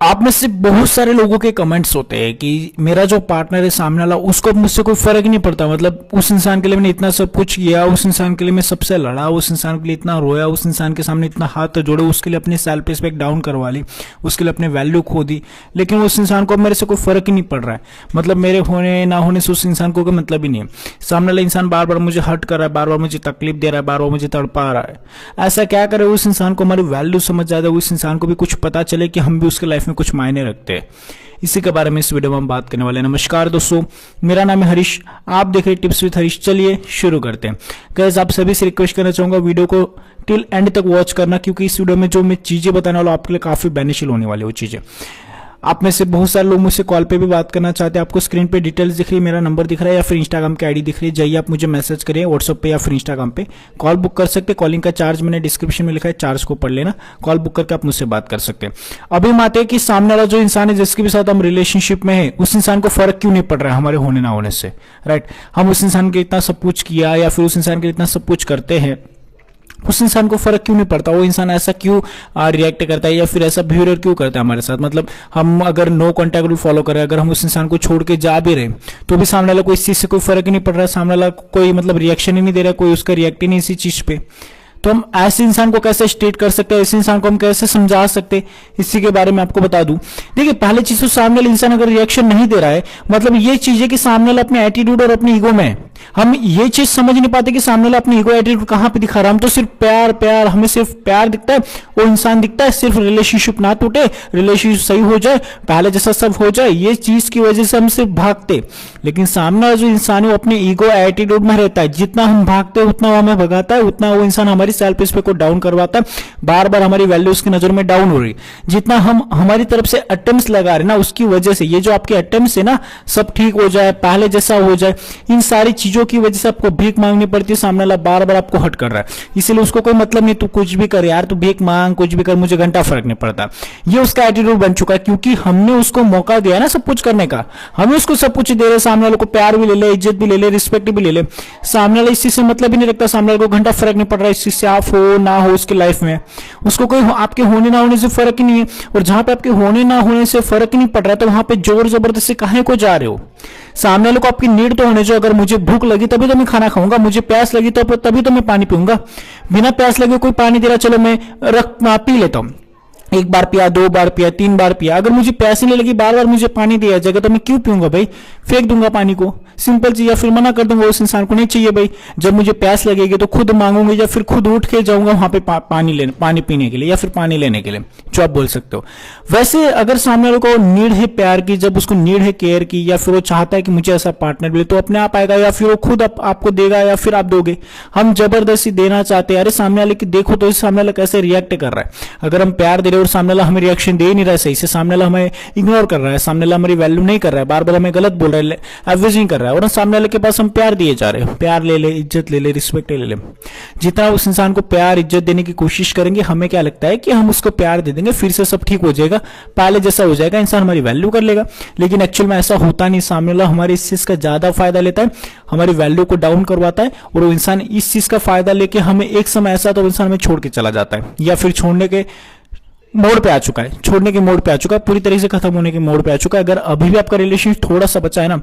आप में से बहुत सारे लोगों के कमेंट्स होते हैं कि मेरा जो पार्टनर है सामने वाला, उसको मुझसे कोई फर्क ही नहीं पड़ता। मतलब उस इंसान के लिए मैंने इतना सब कुछ किया, उस इंसान के लिए मैं सबसे लड़ा, उस इंसान के लिए इतना रोया, उस इंसान के सामने इतना हाथ जोड़े, उसके लिए अपनी सेल्फ रिस्पेक्ट डाउन करवा ली, उसके लिए अपने वैल्यू खो दी, लेकिन उस इंसान को मेरे से कोई फर्क ही नहीं पड़ रहा है। मतलब मेरे होने ना होने से उस इंसान को कोई मतलब ही नहीं है। सामने वाला इंसान बार बार मुझे हर्ट कर रहा है, बार बार मुझे तकलीफ दे रहा है, बार बार मुझे तड़पा रहा है। ऐसा क्या करे उस इंसान को हमारी वैल्यू समझ जाए, उस इंसान को भी कुछ पता चले कि हम भी उसके लाइफ में कुछ मायने रखते हैं। इसी के बारे में इस वीडियो में हम बात करने वाले हैं। नमस्कार दोस्तों, मेरा नाम है हरीश, आप देख रहे हैं टिप्स विद हरीश। चलिए शुरू करते हैं। गाइस, आप सभी से रिक्वेस्ट करना चाहूंगा वीडियो को टिल एंड तक वॉच करना, क्योंकि इस वीडियो में जो मैं चीजें बताने वाला हूं आपके लिए काफी बेनिफिशियल होने वाली है वो चीजें। आप में से बहुत सारे लोग मुझसे कॉल पे भी बात करना चाहते हैं। आपको स्क्रीन पे डिटेल्स दिख रही है, मेरा नंबर दिख रहा है या फिर इंस्टाग्राम की आईडी दिख रही है, जाइए आप मुझे मैसेज करिए व्हाट्सएप पे या फिर इंस्टाग्राम पे। कॉल बुक कर सकते हैं, कॉलिंग का चार्ज मैंने डिस्क्रिप्शन में लिखा है, चार्ज को पढ़ लेना। कॉल बुक करके आप मुझसे बात कर सकते हैं। अभी हम आते हैं कि सामने वाला जो इंसान है जिसके भी साथ हम रिलेशनशिप में है, उस इंसान को फर्क क्यों नहीं पड़ रहा है हमारे होने ना होने से, राइट। हम उस इंसान के इतना सब कुछ किया या फिर उस इंसान के इतना सब कुछ करते हैं, उस इंसान को फर्क क्यों नहीं पड़ता। वो इंसान ऐसा क्यों रिएक्ट करता है या फिर ऐसा बिहेवियर क्यों करता है हमारे साथ। मतलब हम अगर नो कॉन्टैक्ट रूल फॉलो करें, अगर हम उस इंसान को छोड़ के जा भी रहे तो भी सामने वाला को इस चीज से कोई फर्क ही नहीं पड़ रहा है, सामने वाला कोई मतलब रिएक्शन ही नहीं दे रहा है, कोई उसका रिएक्ट ही नहीं इसी चीज पे। तो हम ऐसे इंसान को कैसे स्टेट कर सकते हैं, ऐसे इंसान को हम कैसे समझा सकते हैं, इसी के बारे में आपको बता दूं। देखिए, पहले चीज तो सामने वाला इंसान अगर रिएक्शन नहीं दे रहा है, मतलब ये चीज है कि सामने वाला अपने एटीट्यूड और अपने ईगो में है। हम ये चीज समझ नहीं पाते कि सामने वाला अपनी ईगो एटीट्यूड कहां पे दिखा रहा है। हम तो सिर्फ प्यार प्यार, हमें सिर्फ प्यार दिखता है, वो इंसान दिखता है, सिर्फ रिलेशनशिप ना टूटे, रिलेशनशिप सही हो जाए, पहले जैसा सब हो जाए, ये चीज की वजह से हम सिर्फ भागते। लेकिन सामने वाला जो इंसान है वो अपने ईगो एटीट्यूड में रहता है। जितना हम भागते हैं उतना वो हमें भगाता है, उतना वो इंसान हमारी सेल्फ रिस्पेक्ट को डाउन करवाता है, बार बार हमारी वैल्यू उसकी नजर में डाउन हो रही। जितना हम हमारी तरफ से अटेम्प्ट्स लगा रहे ना, उसकी वजह से ये जो आपके अटेम्प्ट्स है ना, सब ठीक हो जाए, पहले जैसा हो जाए, इन सारी चीजों की वजह से आपको भीख मांगनी पड़ती है। सामने वाला बार बार आपको हट कर रहा है, इसलिए उसको कोई मतलब नहीं, तू कुछ भी कर यार, तू भीख मांग, कुछ भी कर, मुझे घंटा फर्क नहीं पड़ता। ये उसका एटीट्यूड बन चुका है, क्योंकि हमने उसको मौका दिया ना सब कुछ करने का। हमें उसको सब कुछ दे रहे, सामने वाले को प्यार भी ले ले, इज्जत भी ले ले, रिस्पेक्ट भी ले ले। सामने वाला इस चीज से मतलब ही नहीं रखता, सामने वाले को घंटा फर्क नहीं पड़ रहा इस चीज से आप हो ना हो उसकी लाइफ में। उसको कोई आपके होने ना होने से फर्क ही नहीं है। और जहां पे आपके होने ना होने से फर्क ही नहीं पड़ रहा है, तो वहां पे जोर जबरदस्ती काहे को जा रहे हो। सामने वाले को आपकी नीड तो होने जो, अगर मुझे भूख लगी तभी तो मैं खाना खाऊंगा, मुझे प्यास लगी तो तभी तो मैं पानी पीऊंगा। बिना प्यास लगे कोई पानी दे रहा, चलो मैं पी लेता हूं। एक बार पिया, दो बार पिया, तीन बार पिया, अगर मुझे प्यास नहीं लगी, बार बार मुझे पानी दिया जाएगा तो मैं क्यों पीऊंगा भाई, फेंक दूंगा पानी को, सिंपल चीज। या फिर मना कर दूंगा, उस इंसान को नहीं चाहिए भाई। जब मुझे प्यास लगेगी तो खुद मांगूंगी या फिर खुद उठ के जाऊंगा वहां पे पानी पीने के लिए या फिर पानी लेने के लिए, जो आप बोल सकते हो। वैसे अगर सामने वाले को नीड है प्यार की, जब उसको नीड है केयर की, या फिर वो चाहता है कि मुझे ऐसा पार्टनर मिले, तो अपने आप आएगा या फिर वो खुद आपको देगा या फिर आप दोगे। हम जबरदस्ती देना चाहते हैं। अरे सामने वाले की देखो तो सामने वाला कैसे रिएक्ट कर रहा है। अगर हम प्यार दे रहे और सामने वाला हमें रिएक्शन दे ही नहीं रहा है सही से, सामने वाला हमें इग्नोर कर रहा है, सामने वाला हमारी वैल्यू नहीं कर रहा है, बार बार हमें गलत बोल रहा है, एवरेजिंग कर रहा है, और सामने वाले के पास हम प्यार दिए जा रहे हैं, प्यार ले ले, इज्जत ले ले, रिस्पेक्ट ले ले। जितना उस इंसान को प्यार इज्जत देने की कोशिश करेंगे, हमें क्या लगता है कि हम उसको प्यार दे देंगे, फिर से सब ठीक हो जाएगा, पहले जैसा हो जाएगा, इंसान हमारी वैल्यू कर लेगा। लेकिन एक्चुअल में ऐसा होता नहीं। सामने वाला हमारी इस चीज का ज्यादा फायदा लेता है, हमारी वैल्यू को डाउन करवाता है, और वो इंसान इस चीज का फायदा लेके हमें एक समय ऐसा तो इंसान हमें छोड़ के चला जाता है, या फिर छोड़ने के मोड़ पे आ चुका है, छोड़ने के मोड़ पे आ चुका है, पूरी तरीके से खत्म होने के मोड़ पे आ चुका है। अगर अभी भी आपका रिलेशनशिप थोड़ा सा बचा है ना,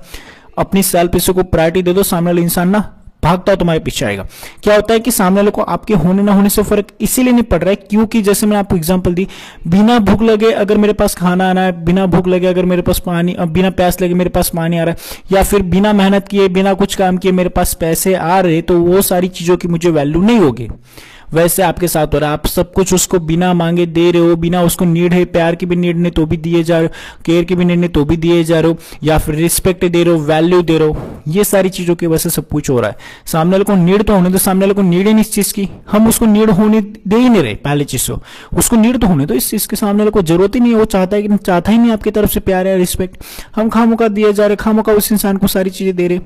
अपनी सेल्फ रिस्पेक्ट को प्रायोरिटी दे दो, सामने वाला इंसान ना भागता हो तुम्हारे पीछे आएगा। क्या होता है कि सामने वाले को आपके होने ना होने से फर्क इसीलिए नहीं पड़ रहा है, क्योंकि जैसे मैंने आपको एग्जांपल दी, बिना भूख लगे अगर मेरे पास खाना आना है, बिना भूख लगे अगर मेरे पास पानी, बिना प्यास लगे मेरे पास पानी आ रहा है, या फिर बिना मेहनत किए, बिना कुछ काम किए मेरे पास पैसे आ रहे, तो वो सारी चीजों की मुझे वैल्यू नहीं होगी। वैसे आपके साथ हो रहा है, आप सब कुछ उसको बिना मांगे दे रहे हो, बिना उसको नीड है, प्यार की भी नीड नहीं तो भी दिए जा रहे हो, केयर की भी नीड नहीं तो भी दिए जा रहे हो, या फिर रिस्पेक्ट दे रहे हो, वैल्यू दे रहे हो। ये सारी चीजों की वजह से सब कुछ हो रहा है। सामने वाले को नीड तो होने दो, सामने वाले को नीड है नहीं इस चीज की, हम उसको नीड होने दे ही नहीं रहे। पहली चीज तो उसको नीड तो होने दो इस चीज के, सामने वाले को जरूरत ही नहीं है, वो चाहता ही नहीं आपकी तरफ से प्यार है, रिस्पेक्ट। हम खामोका दिए जा रहे, खामोका उस इंसान को सारी चीजें दे रहे।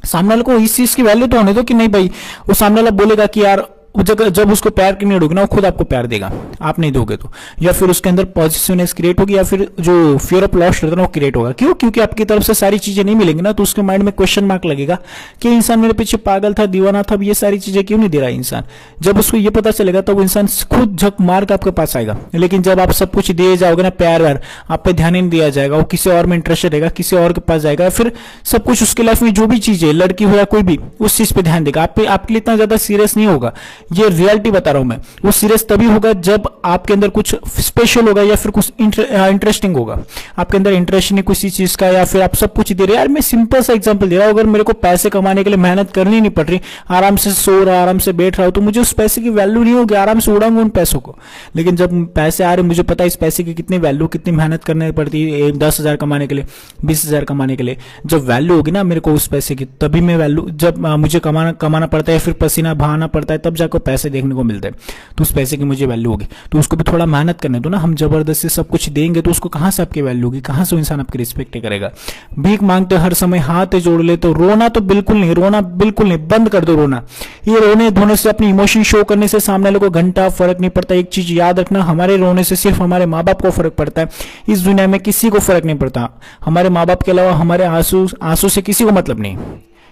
सामने वाले को इस चीज की वैल्यू तो होने दो कि नहीं भाई, वो सामने वाला बोलेगा कि यार जब उसको प्यार की नीड होगी ना, वो खुद आपको प्यार देगा, आप नहीं दोगे तो। या फिर उसके अंदर पॉजिटिवनेस क्रिएट होगी, या फिर जो फियर ऑफ लॉस रहता है ना वो क्रिएट होगा। क्यों? क्योंकि आपकी तरफ से सारी चीजें नहीं मिलेंगी ना, तो उसके माइंड में क्वेश्चन मार्क लगेगा कि इंसान मेरे पीछे पागल था, दीवाना था, ये सारी चीजें क्यों नहीं दे रहा इंसान। जब उसको ये पता चलेगा तो वो इंसान खुद झक मार के आपके पास आएगा। लेकिन जब आप सब कुछ दिए जाओगे ना, प्यार व्यार, आप पे ध्यान ही नहीं दिया जाएगा, वो किसी और में इंटरेस्टेड रहेगा, किसी और के पास जाएगा, फिर सब कुछ उसके लाइफ में जो भी चीज है, लड़की हो या कोई भी, उस चीज पे ध्यान देगा, आपके लिए इतना ज्यादा सीरियस नहीं होगा। ये रियलिटी बता रहा हूं मैं। वो सीरियस तभी होगा जब आपके अंदर कुछ स्पेशल होगा या फिर कुछ इंटरेस्टिंग होगा, आपके अंदर इंटरेस्ट नहीं किसी चीज का, या फिर आप सब कुछ दे रहे हैं। यार मैं सिंपल सा एग्जांपल दे रहा हूं, अगर मेरे को पैसे कमाने के लिए मेहनत करनी नहीं पड़ रही, आराम से सो रहा, आराम से बैठ रहा हूं, तो मुझे उस पैसे की वैल्यू नहीं होगी, आराम से उड़ाऊंगा उन पैसों को। लेकिन जब पैसे आ रहे, मुझे पता है इस पैसे की कितनी वैल्यू, कितनी मेहनत करनी पड़ती है 10,000 कमाने के लिए, 20,000 कमाने के लिए। जब वैल्यू होगी ना मेरे को उस पैसे की, तभी मैं वैल्यू, जब मुझे कमाना पड़ता है, फिर पसीना बहाना पड़ता है, तब जाकर पैसे देखने को मिलते हैं, तो उस पैसे की मुझे वैल्यू होगी। तो उसको भी थोड़ा मेहनत करने दो ना। हम जबरदस्ती सब कुछ देंगे तो उसको कहां से आपकी वैल्यू होगी, कहां से इंसान आपकी रिस्पेक्ट करेगा। भीख मांगते हर समय हाथ जोड़ ले, तो रोना तो बिल्कुल नहीं, रोना बिल्कुल नहीं, बंद कर दो रोना। ये रोने धोने से, अपनी इमोशन शो करने से सामने वाले को घंटा फर्क नहीं पड़ता। एक चीज याद रखना, हमारे रोने से सिर्फ हमारे माँ बाप को फर्क पड़ता है, इस दुनिया में किसी को फर्क नहीं पड़ता। हमारे माँ बाप के अलावा हमारे आंसू से किसी को मतलब नहीं।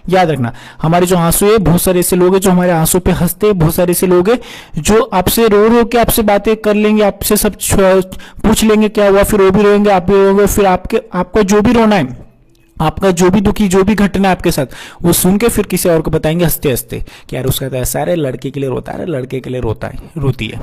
याद रखना, हमारे जो आंसू है, बहुत सारे ऐसे लोग हैं जो हमारे आंसू पे हंसते हैं, बहुत सारे ऐसे लोग हैं जो आपसे रो के आपसे बातें कर लेंगे, आपसे सब पूछ लेंगे क्या हुआ, फिर वो भी रोएंगे, आप भी रोएंगे, फिर आपका जो भी रोना है, आपका जो भी दुखी, जो भी घटना है आपके साथ, वो सुन के फिर किसी और को बताएंगे हंसते हंसते कि यार उसका तो ऐसा है, लड़के के लिए रोता है, लड़के के लिए रोती है,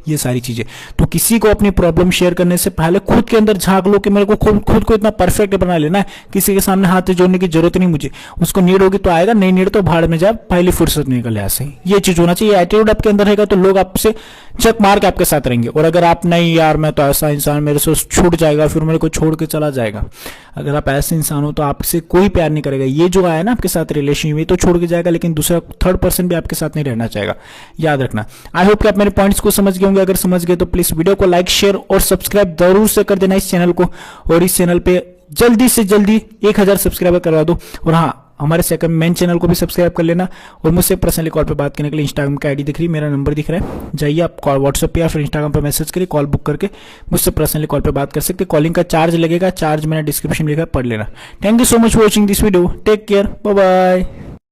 ये सारी चीजें। तो किसी को अपनी प्रॉब्लम शेयर करने से पहले खुद के अंदर झांक लो कि मेरे को खुद को इतना परफेक्ट बना लेना है, किसी के सामने हाथ जोड़ने की जरूरत नहीं मुझे। उसको नीड होगी तो आएगा, नहीं नीड तो भाड़ में जाए, पहली फुर्सत निकल यहाँ से। ये चीज होना चाहिए। एटीट्यूड आपके अंदर रहेगा तो लोग आपसे चक मार के आपके साथ रहेंगे। और अगर आप नहीं, यार मैं तो ऐसा इंसान, मेरे से छूट जाएगा, फिर मेरे को छोड़ के चला जाएगा, अगर आप ऐसे इंसान हो तो आपसे कोई प्यार नहीं करेगा। ये जो आया ना आपके साथ रिलेशन में, तो छोड़ के जाएगा, लेकिन दूसरा थर्ड पर्सन भी आपके साथ नहीं रहना चाहेगा। याद रखना। आई होप कि आप मेरे पॉइंट्स को समझ गए होंगे। अगर समझ गए तो प्लीज वीडियो को लाइक, शेयर और सब्सक्राइब जरूर से कर देना इस चैनल को, और इस चैनल पे जल्दी से जल्दी 1000 सब्सक्राइबर करवा दो। और हाँ, हमारे सेकंड मेन चैनल को भी सब्सक्राइब कर लेना। और मुझसे पर्सनली कॉल पे बात करने के लिए इंस्टाग्राम का आईडी दिख रही है, मेरा नंबर दिख रहा है, जाइए आप कॉल व्हाट्सएप पे या फिर इंस्टाग्राम पे मैसेज करिए, कॉल बुक करके मुझसे पर्सनली कॉल पे बात कर सकते। कॉलिंग का चार्ज लगेगा, चार्ज मैंने डिस्क्रिप्शन में लिखा है, पढ़ लेना। Thank you so much for watching this video. Take care, bye bye.